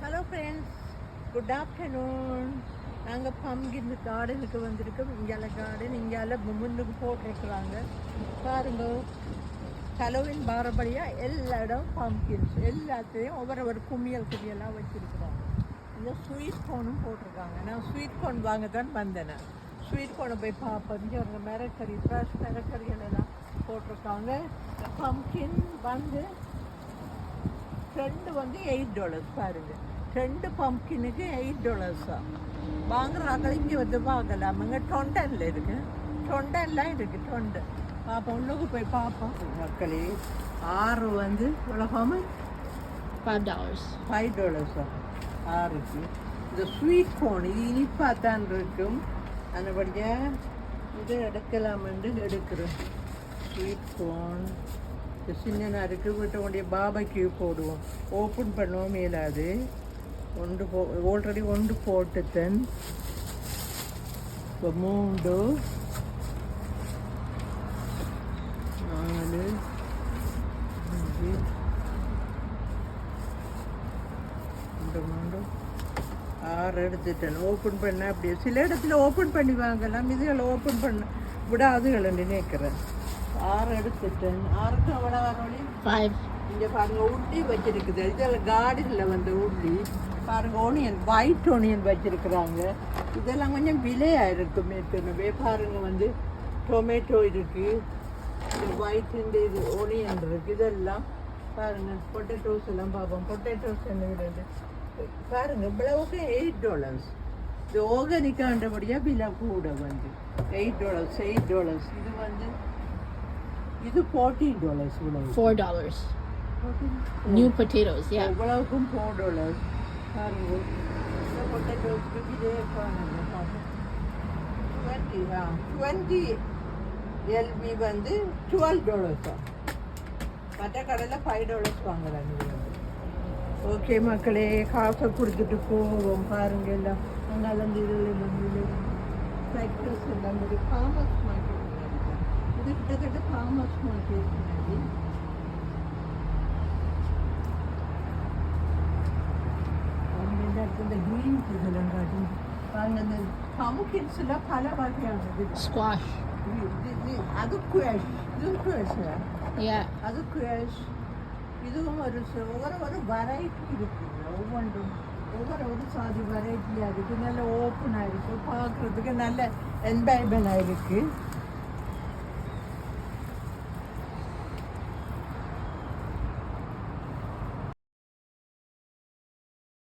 Hello friends, good afternoon. நாங்கள் pumpkin கார்டனுக்கு வந்திருக்கோம். இங்கால கார்டன் இங்கால முன்னுக்கு போட்டிருக்குறாங்க பாருங்க. ஹலோவின் பாரம்பரியாக எல்லா இடம் பம்கின்ஸ் எல்லாத்தையும் ஒவ்வொரு குமியலாக வச்சுருக்குறாங்க. இந்த ஸ்வீட் கோனும் போட்டிருக்காங்க. நான் ஸ்வீட் கோன் வாங்க தான் வந்தேன். ஸ்வீட் கோனை போய் பார்ப்பேன். இங்கே ஒரு மிரக்கறி, ஃப்ரெஷ் மிரக்கறிகள் எல்லாம் போட்டிருக்காங்க. பம்கின் வந்து ரெண்டு வந்து $8 பாருங்க. 2 பம்கினுக்கு $8 வாங்குறாங்க. இங்கே வந்து வாங்கலாம். இங்கே டொண்டனில் இருக்கு, டொண்டன்லாம் இருக்கு. டொண்டன் பார்ப்போம், உள்ளுக்கு போய் பார்ப்போம். மக்களே 6 வந்து உலகமாக $5. $5 6க்கு. இந்த ஸ்வீட் கோன் இது இனிப்பாக தான் இருக்கும். அதுபடியாக இது எடுக்கலாமென்று எடுக்கிறோம். ஸ்வீட் கோன் சின்னதாக இருக்குது. வீட்டை கொண்டே பாபக்யூ போடுவோம். ஓப்பன் பண்ணுவோம் மேலாது. ஆல்ரெடி ஒன்று போட்டுத்தன். இப்போ 3 4 5 3 6 எடுத்துட்டேன். ஓப்பன் பண்ண அப்படியே சில இடத்துல ஓப்பன் பண்ணி வாங்கலாம். இதுகளை ஓப்பன் பண்ண விடாதுகளை நினைக்கிறேன். 6 எடுத்துட்டேன். 6க்கு அவ்வளோ வரொழி 5. இங்கே பாருங்க உள்ளி வச்சிருக்குது. இதில் கார்டனில் வந்து உள்ளி பாருங்க. ஒனியன், ஒயிட் ஒனியன் வச்சிருக்கிறாங்க. இதெல்லாம் கொஞ்சம் விலையாக இருக்கும். ஏற்கனவே பாருங்க வந்து டொமேட்டோ இருக்குது, ஒயிட் இது ஒனியன் இருக்குது. இதெல்லாம் பாருங்க. பொட்டேட்டோஸ் எல்லாம் பார்ப்போம். பொட்டேட்டோஸ் என்ன விடுது பாருங்க. இவ்வளவுக்கு $8. இது ஆர்கானிக்காண்டபடியாக விலை கூட வந்து $8. இது வந்து இது $14. $4. New potatoes, yeah. இவ்வளவுக்கும் $4 பாருங்க. பொட்டேட்டோஸ்க்கு இதே பாருங்க. 20 LB வந்து $12. மற்ற கடையில் $5 வாங்குறாங்க. ஓகே மக்களே, காசை கொடுத்துட்டு போவோம். பாருங்க எல்லாம் அங்கே வந்து இதில் ஃபேக்டர்ஸ் எல்லாம் ஃபார்மர்ஸ் மார்க்கெட். இது கிட்டத்தட்ட ஃபார்மர்ஸ் மார்க்கெட் மாதிரி. இந்த கிரீன் இதெல்லாம் காட்டி பாருங்க. இந்த பம்கின்ஸ் எல்லாம் பல வகையானது. Squash. அது குவேஷ், இது குவேஷா? அது குவேஷ். இதுவும் ஒரு வெரைட்டி இருக்குங்க. ஒவ்வொன்றும் ஒவ்வொரு சாதி வெரைட்டியாக இருக்குது. நல்ல ஓப்பனாக இருக்குது. பார்க்குறதுக்கு நல்ல என்வைரன்மெண்டாக இருக்குது.